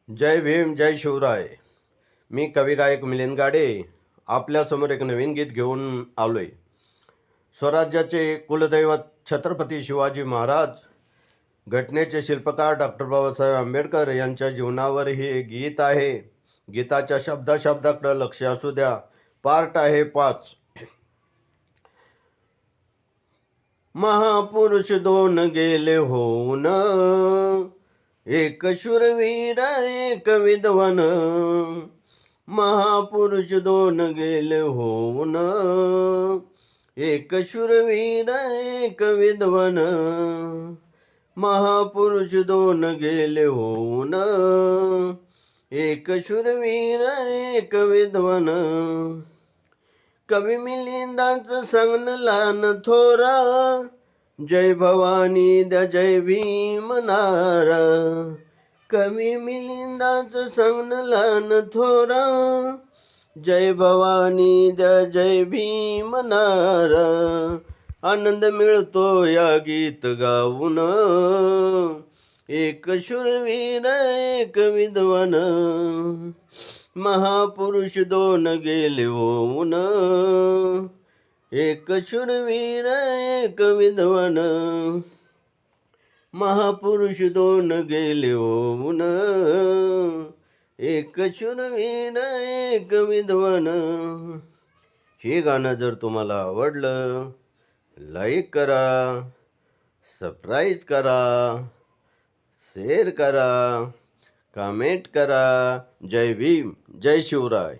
जय भीम जय शिवराय. मी कवी गायक मिलिंद गाडे आपल्यासमोर एक नवीन गीत घेऊन आलोय. स्वराज्याचे कुलदैवत छत्रपती शिवाजी महाराज, घटनेचे शिल्पकार डॉक्टर बाबासाहेब आंबेडकर यांच्या जीवनावर हे गीत आहे. गीताच्या शब्दाकडे लक्ष असू द्या. पार्ट आहे 5. महापुरुष दोन गेले होऊन, एक शूरवीर एक विद्वान. महापुरुष दोन गेले होऊन, एक शूरवीर एक विद्वान. महापुरुष दोन गेले होऊन, एक शूरवीर एक विद्वान. कवी मिलिंदाचं सांगणं लहान थोरा, जय भवानी द्या जय भीम नारा. कवी मिलिंदाचं सांगणं लहान थोरा, जय भवानी द्या जय भीम नारा. आनंद मिळतो या गीत गाऊन, एक शूरवीर एक विद्वान. महापुरुष दोन गेले होऊन, एक शूरवीर एक विद्वान. महापुरुष दोन गेले होऊन, एक शूरवीर एक विद्वान. हे गाणं जर तुम्हाला आवडलं, लाईक करा, सबस्क्राईब करा, शेअर करा, कमेंट करा. जय भीम जय शिवराय.